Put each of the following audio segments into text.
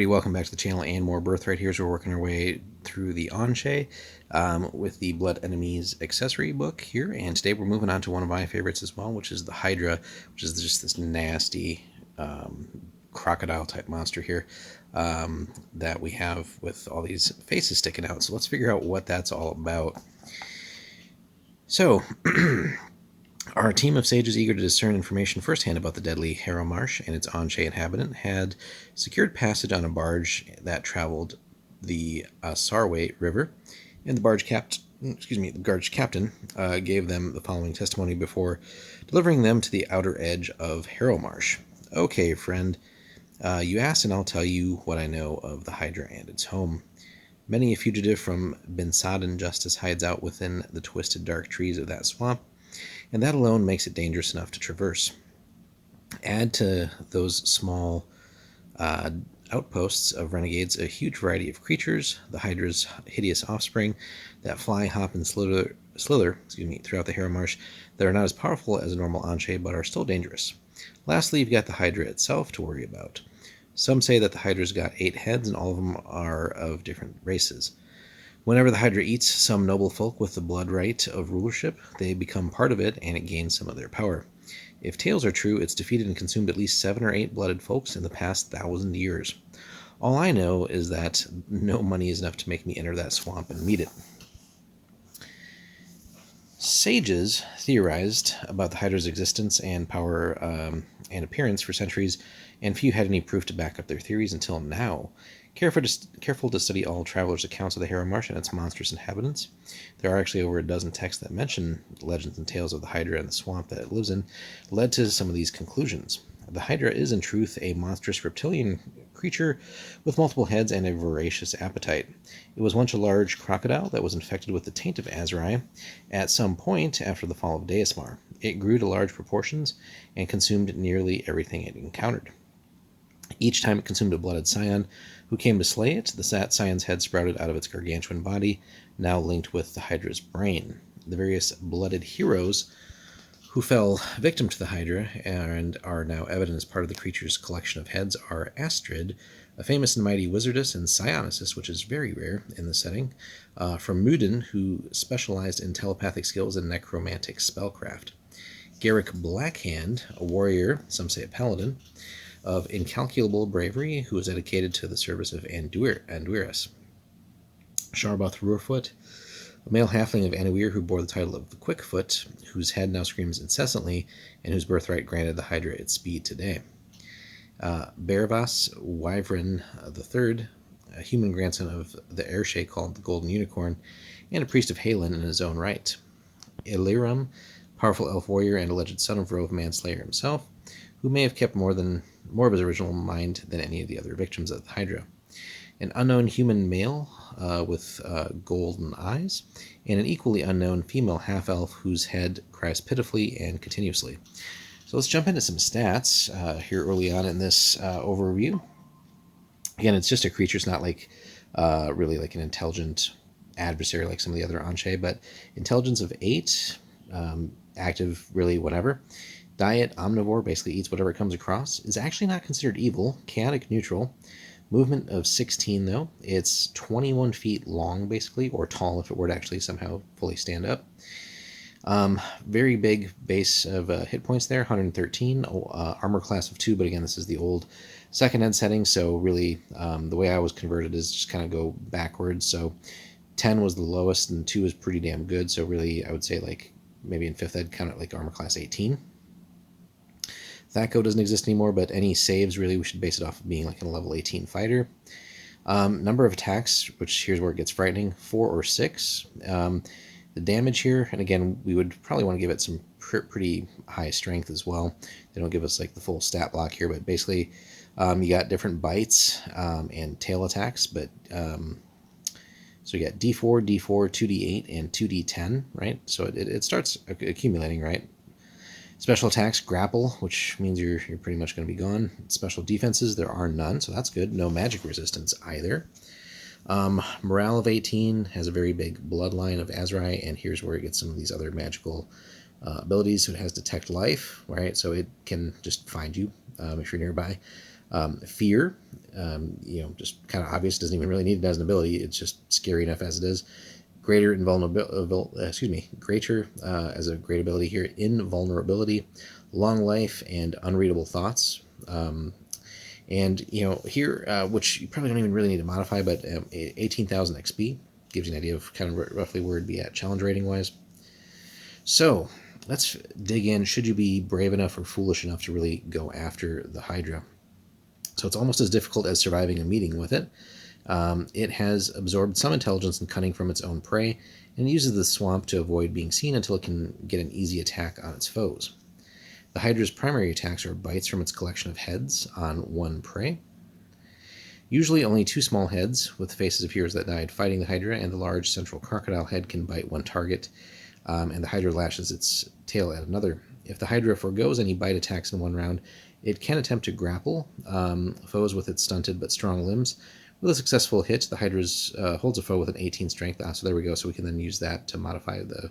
everybody, welcome back to the channel and more Birthright. Here's where we're working our way through the Anshe with the Blood Enemies accessory book here, and today we're moving on to one of my favorites as well, which is the Hydra, which is just this nasty crocodile type monster here that we have with all these faces sticking out. So let's figure out what that's all about. So our team of sages eager to discern information firsthand about the deadly Harrow Marsh and its Anshe inhabitant had secured passage on a barge that traveled the Sarway River, and the barge captain gave them the following testimony before delivering them to the outer edge of Harrow Marsh. Okay, friend, you asked and I'll tell you what I know of the Hydra and its home. Many a fugitive from Bin Sodden justice hides out within the twisted dark trees of that swamp, and that alone makes it dangerous enough to traverse. Add to those small outposts of renegades a huge variety of creatures, the Hydra's hideous offspring, that fly, hop, and slither throughout the Harrow Marsh, that are not as powerful as a normal Anshe, but are still dangerous. Lastly, you've got the Hydra itself to worry about. Some say that the Hydra's got 8 heads, and all of them are of different races. Whenever the Hydra eats some noble folk with the blood right of rulership, they become part of it, and it gains some of their power. If tales are true, it's defeated and consumed at least 7 or 8 blooded folks in the past 1,000 years. All I know is that no money is enough to make me enter that swamp and meet it. Sages theorized about the Hydra's existence and power and appearance for centuries, and few had any proof to back up their theories until now. Careful to study all travelers' accounts of the Harrow Marsh and its monstrous inhabitants. There are actually over a dozen texts that mention legends and tales of the Hydra and the swamp that it lives in, led to some of these conclusions. The Hydra is in truth a monstrous reptilian creature with multiple heads and a voracious appetite. It was once a large crocodile that was infected with the taint of Azrai at some point after the fall of Deismar. It grew to large proportions and consumed nearly everything it encountered. Each time it consumed a blooded scion who came to slay it, the scion's head sprouted out of its gargantuan body, now linked with the Hydra's brain. The various blooded heroes who fell victim to the Hydra and are now evident as part of the creature's collection of heads are Astrid, a famous and mighty wizardess, and Psionicis, which is very rare in the setting, from Mudin, who specialized in telepathic skills and necromantic spellcraft. Garrick Blackhand, a warrior, some say a paladin, of incalculable bravery, who was dedicated to the service of Anduiras. Sharboth Roerfoot, a male halfling of Annuir who bore the title of the Quickfoot, whose head now screams incessantly, and whose birthright granted the Hydra its speed today. Bervas Wyvern III, a human grandson of the Airshay called the Golden Unicorn, and a priest of Halen in his own right. Illyrum, powerful elf warrior and alleged son of Rove Manslayer himself, who may have kept more of his original mind than any of the other victims of the Hydra. An unknown human male with golden eyes, and an equally unknown female half-elf whose head cries pitifully and continuously. So let's jump into some stats here early on in this overview. Again, it's just a creature. It's not like really like an intelligent adversary like some of the other Anshe, but intelligence of 8, active really whatever. Diet, omnivore, basically eats whatever it comes across. Is actually not considered evil, chaotic neutral. Movement of 16, though. It's 21 feet long, basically, or tall if it were to actually somehow fully stand up. Very big base of hit points there, 113. Armor class of 2, but again, this is the old second ed setting, so really the way I was converted is just kind of go backwards. So 10 was the lowest, and 2 is pretty damn good, so really I would say like maybe in 5th ed, count it like armor class 18. Thaco doesn't exist anymore, but any saves, really, we should base it off of being like a level 18 fighter. Number of attacks, which here's where it gets frightening, 4 or 6. The damage here, and again, we would probably want to give it some pretty high strength as well. They don't give us like the full stat block here, but basically you got different bites and tail attacks, but so you got D4, D4, 2D8, and 2D10, right? So it starts accumulating, right? Special attacks, grapple, which means you're pretty much going to be gone. Special defenses, there are none, so that's good. No magic resistance either. Morale of 18, has a very big bloodline of Azrai, and here's where it gets some of these other magical abilities. So it has Detect Life, right? So it can just find you if you're nearby. Fear, just kind of obvious, doesn't even really need it as an ability. It's just scary enough as it is. Greater invulnerability, greater as a great ability here, invulnerability, long life, and unreadable thoughts. And here, which you probably don't even really need to modify, but 18,000 XP gives you an idea of kind of roughly where it'd be at challenge rating wise. So let's dig in. Should you be brave enough or foolish enough to really go after the Hydra? So it's almost as difficult as surviving a meeting with it. It has absorbed some intelligence and cunning from its own prey, and uses the swamp to avoid being seen until it can get an easy attack on its foes. The Hydra's primary attacks are bites from its collection of heads on one prey. Usually only two small heads with the faces of heroes that died fighting the Hydra, and the large central crocodile head can bite one target, and the Hydra lashes its tail at another. If the Hydra forgoes any bite attacks in one round, it can attempt to grapple foes with its stunted but strong limbs. With a successful hit, the Hydra holds a foe with an 18 strength. So there we go. So we can then use that to modify the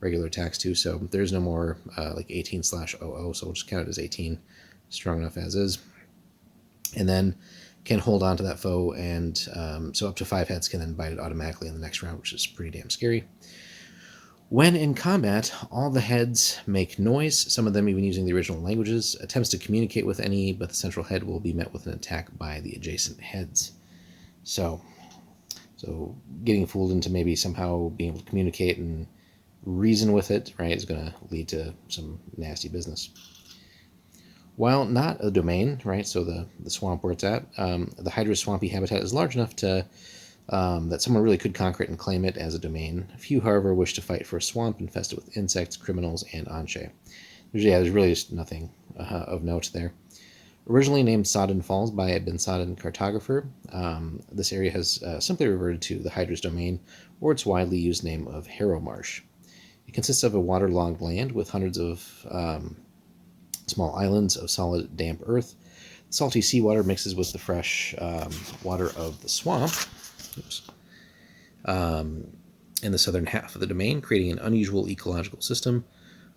regular attacks too. So there's no more like 18/00. So we'll just count it as 18. Strong enough as is. And then can hold on to that foe, and so up to 5 heads can then bite it automatically in the next round, which is pretty damn scary. When in combat, all the heads make noise, some of them even using the original languages. Attempts to communicate with any, but the central head will be met with an attack by the adjacent heads. So getting fooled into maybe somehow being able to communicate and reason with it, right, is going to lead to some nasty business. While not a domain, right, so the swamp where it's at, the Hydra's swampy habitat is large enough to that someone really could conquer it and claim it as a domain. Few, however, wish to fight for a swamp infested with insects, criminals, and Anshe. There's really just nothing of note there. Originally named Sodden Falls by a Bin Sodden cartographer, this area has simply reverted to the Hydra's domain, or its widely used name of Harrow Marsh. It consists of a waterlogged land with hundreds of small islands of solid, damp earth. Salty seawater mixes with the fresh water of the swamp. In the southern half of the domain, creating an unusual ecological system.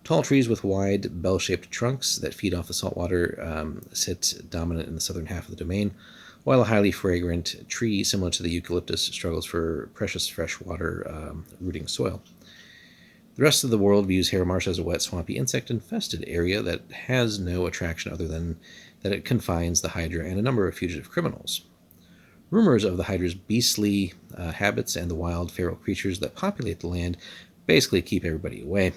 Tall trees with wide, bell-shaped trunks that feed off the saltwater sit dominant in the southern half of the domain, while a highly fragrant tree similar to the eucalyptus struggles for precious freshwater rooting soil. The rest of the world views Harrow Marsh as a wet, swampy, insect-infested area that has no attraction other than that it confines the Hydra and a number of fugitive criminals. Rumors of the Hydra's beastly habits and the wild feral creatures that populate the land basically keep everybody away.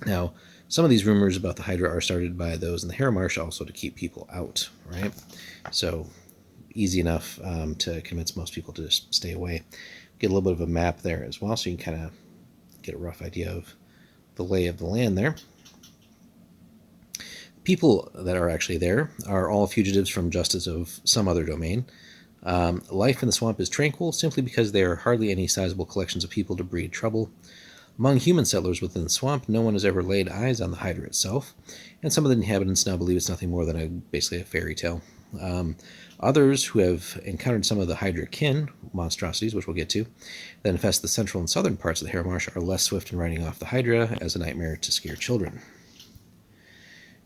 Now, some of these rumors about the Hydra are started by those in the Harrow Marsh also to keep people out, right? So, easy enough to convince most people to just stay away. Get a little bit of a map there as well, so you can kind of get a rough idea of the lay of the land there. People that are actually there are all fugitives from justice of some other domain. Life in the swamp is tranquil simply because there are hardly any sizable collections of people to breed trouble. Among human settlers within the swamp, no one has ever laid eyes on the Hydra itself, and some of the inhabitants now believe it's nothing more than basically a fairy tale. Others who have encountered some of the Hydra kin, monstrosities, which we'll get to, that infest the central and southern parts of the Harrow Marsh are less swift in writing off the Hydra as a nightmare to scare children.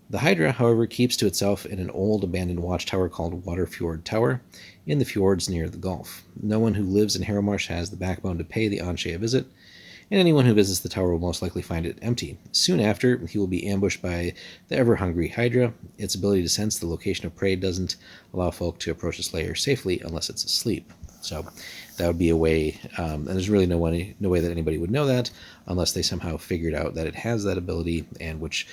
The Hydra, however, keeps to itself in an old abandoned watchtower called Waterfjord Tower in the fjords near the Gulf. No one who lives in Harrow Marsh has the backbone to pay the Anshe a visit, and anyone who visits the tower will most likely find it empty. Soon after, he will be ambushed by the ever-hungry Hydra. Its ability to sense the location of prey doesn't allow folk to approach its lair safely unless it's asleep. So that would be a way, and there's really no way that anybody would know that unless they somehow figured out that it has that ability, and which,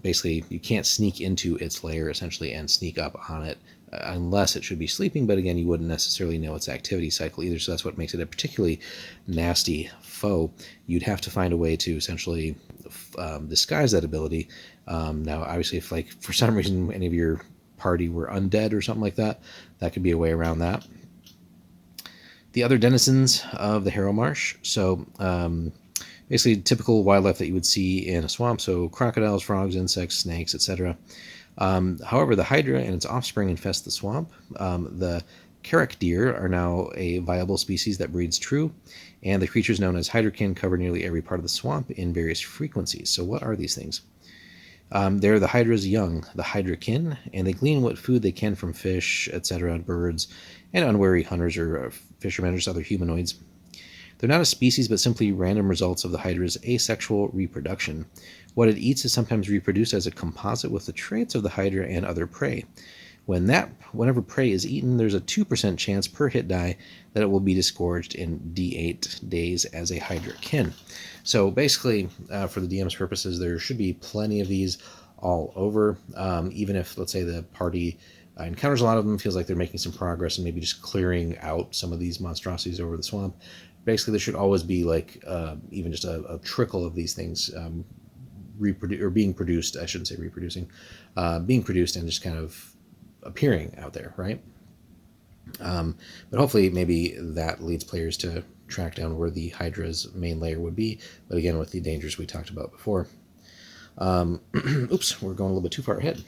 basically you can't sneak into its lair essentially and sneak up on it unless it should be sleeping, but again, you wouldn't necessarily know its activity cycle either, so that's what makes it a particularly nasty foe. You'd have to find a way to essentially disguise that ability. Now, obviously, if, like, for some reason any of your party were undead or something like that, that could be a way around that. The other denizens of the Harrow Marsh, so basically typical wildlife that you would see in a swamp, so crocodiles, frogs, insects, snakes, etc. However, the Hydra and its offspring infest the swamp. The Carrack deer are now a viable species that breeds true, and the creatures known as Hydrakin cover nearly every part of the swamp in various frequencies. So what are these things? They're the Hydra's young, the Hydrakin, and they glean what food they can from fish, etc., birds, and unwary hunters or fishermen or just other humanoids. They're not a species, but simply random results of the Hydra's asexual reproduction. What it eats is sometimes reproduced as a composite with the traits of the Hydra and other prey. Whenever prey is eaten, there's a 2% chance per hit die that it will be disgorged in D8 days as a Hydra kin. So basically, for the DM's purposes, there should be plenty of these all over. Even if, let's say, the party encounters a lot of them, feels like they're making some progress and maybe just clearing out some of these monstrosities over the swamp. Basically, there should always be like even just a trickle of these things being produced. I shouldn't say reproducing, being produced and just kind of appearing out there, right? But hopefully maybe that leads players to track down where the Hydra's main lair would be, but again with the dangers we talked about before. Oops, we're going a little bit too far ahead.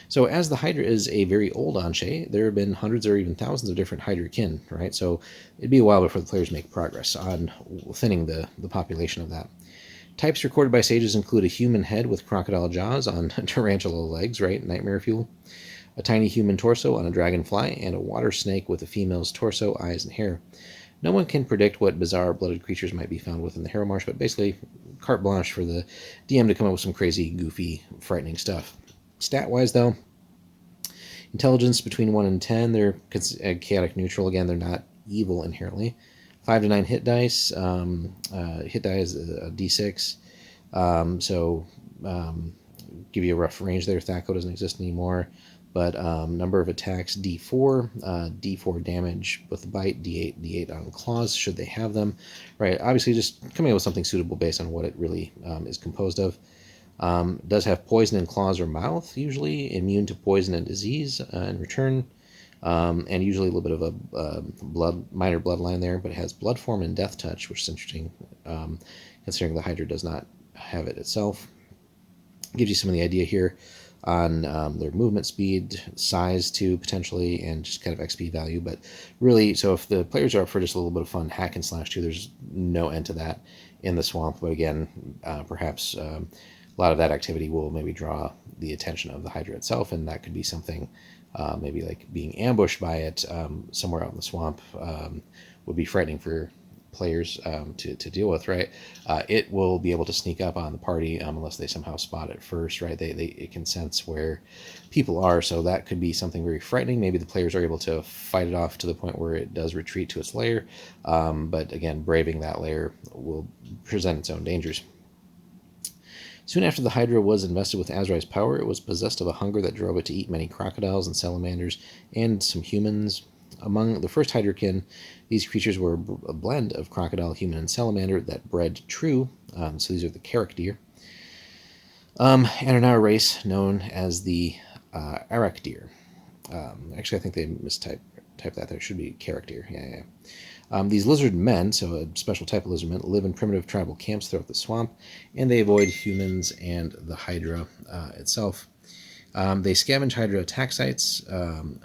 So as the Hydra is a very old Anshe, there have been hundreds or even thousands of different Hydra kin, right? So it'd be a while before the players make progress on thinning the population of that. Types recorded by sages include a human head with crocodile jaws on tarantula legs, right? Nightmare fuel. A tiny human torso on a dragonfly, and a water snake with a female's torso, eyes, and hair. No one can predict what bizarre blooded creatures might be found within the Harrow Marsh, but basically carte blanche for the DM to come up with some crazy, goofy, frightening stuff. Stat-wise, though, intelligence between 1 and 10, they're chaotic neutral. Again, they're not evil inherently. 5 to 9 hit dice. Hit die is a d6. Give you a rough range there. Thaco doesn't exist anymore. But number of attacks, d4, d4 damage with the bite, d8 on claws, should they have them. Right, obviously just coming up with something suitable based on what it really is composed of. Does have poison in claws or mouth, usually, immune to poison and disease in return, and usually a little bit of a minor bloodline there, but it has blood form and death touch, which is interesting, considering the Hydra does not have it itself. Gives you some of the idea here on their movement speed, size too, potentially, and just kind of XP value. But really, so if the players are up for just a little bit of fun hack and slash too, there's no end to that in the swamp. But again, perhaps a lot of that activity will maybe draw the attention of the Hydra itself, and that could be something maybe like being ambushed by it somewhere out in the swamp would be frightening for players to deal with, right? It will be able to sneak up on the party unless they somehow spot it first, right? It can sense where people are, so that could be something very frightening. Maybe the players are able to fight it off to the point where it does retreat to its lair, but again, braving that lair will present its own dangers. Soon after the Hydra was invested with Azrai's power, it was possessed of a hunger that drove it to eat many crocodiles and salamanders and some humans. Among the first Hydrakin, these creatures were a blend of crocodile, human, and salamander that bred true. So these are the Characdeer. And are now a race known as the Arakdeer. Actually, I think they mistyped that. There should be Characdeer. Yeah. These lizard men, so a special type of lizard men, live in primitive tribal camps throughout the swamp, and they avoid humans and the Hydra itself. They scavenge Hydra attack sites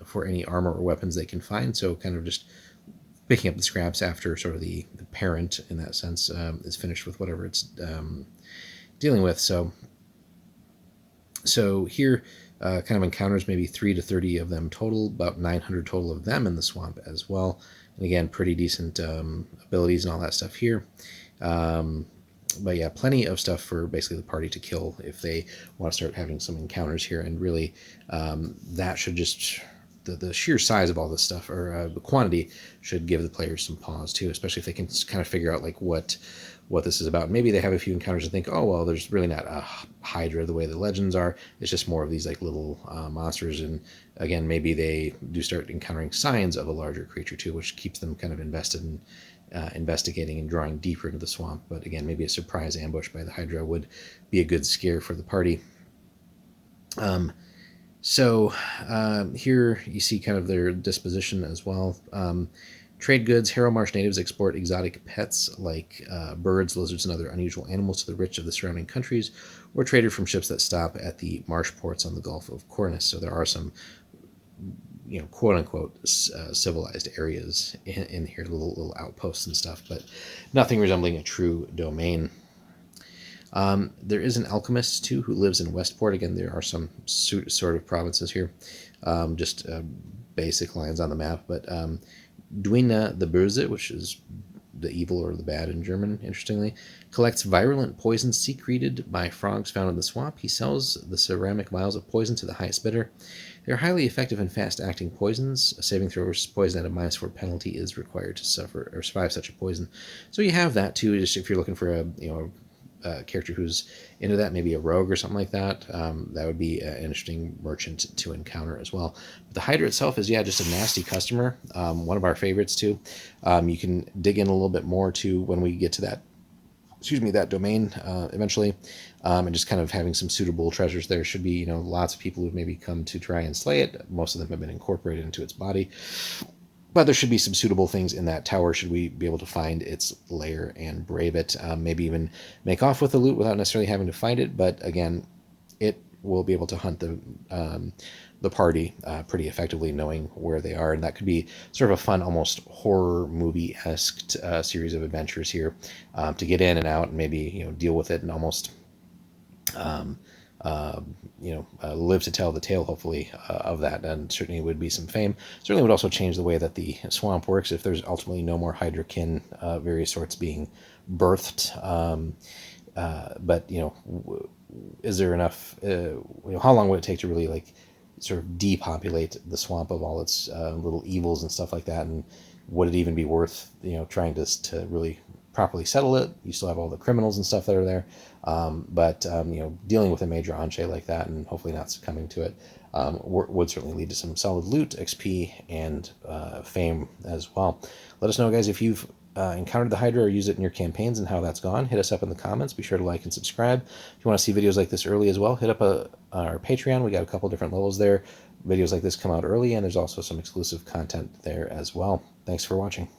for any armor or weapons they can find, so kind of just picking up the scraps after sort of the parent, in that sense, is finished with whatever it's dealing with. So here kind of encounters maybe 3 to 30 of them total, about 900 total of them in the swamp as well. And again, pretty decent abilities and all that stuff here. But yeah, plenty of stuff for basically the party to kill if they want to start having some encounters here. And really, that should just, the sheer size of all this stuff, or the quantity, should give the players some pause too, especially if they can kind of figure out like what this is about. Maybe they have a few encounters and think, oh, well, there's really not a Hydra the way the legends are. It's just more of these like little monsters. And again, maybe they do start encountering signs of a larger creature too, which keeps them kind of invested in investigating and drawing deeper into the swamp. But again, maybe a surprise ambush by the Hydra would be a good scare for the party. Here you see kind of their disposition as well. Trade goods. Harrow Marsh natives export exotic pets like birds, lizards, and other unusual animals to the rich of the surrounding countries, or traded from ships that stop at the marsh ports on the Gulf of Cornus. So there are some, quote unquote, civilized areas in here, little outposts and stuff, but nothing resembling a true domain. There is an alchemist too who lives in Westport. Again, there are some sort of provinces here, just basic lines on the map. But Duina the Böse, which is the evil or the bad in German, interestingly, collects virulent poison secreted by frogs found in the swamp. He sells the ceramic vials of poison to the highest bidder. They're highly effective and fast-acting poisons. A saving throw versus poison at a -4 penalty is required to suffer or survive such a poison. So you have that too. Just if you're looking for a character who's into that, maybe a rogue or something like that, that would be an interesting merchant to encounter as well. But the Hydra itself is, just a nasty customer. One of our favorites too. You can dig in a little bit more to when we get to that domain eventually, and just kind of having some suitable treasures there. Should be, lots of people who've maybe come to try and slay it. Most of them have been incorporated into its body. But there should be some suitable things in that tower should we be able to find its lair and brave it. Maybe even make off with the loot without necessarily having to find it. But again, it will be able to hunt the party pretty effectively, knowing where they are. And that could be sort of a fun, almost horror movie-esque series of adventures here, to get in and out and maybe deal with it and almost live to tell the tale, hopefully, of that. And certainly would be some fame. Certainly would also change the way that the swamp works if there's ultimately no more Hydrakin, various sorts being birthed. But is there enough? How long would it take to really sort of depopulate the swamp of all its little evils and stuff like that? And would it even be worth trying to really properly settle it? You still have all the criminals and stuff that are there, but dealing with a major enclave like that and hopefully not succumbing to it would certainly lead to some solid loot, XP, and fame as well. Let us know, guys, if you've encountered the Hydra or use it in your campaigns and how that's gone. Hit us up in the comments. Be sure to like and subscribe. If you want to see videos like this early as well, hit up our Patreon. We got a couple different levels there. Videos like this come out early, and there's also some exclusive content there as well. Thanks for watching.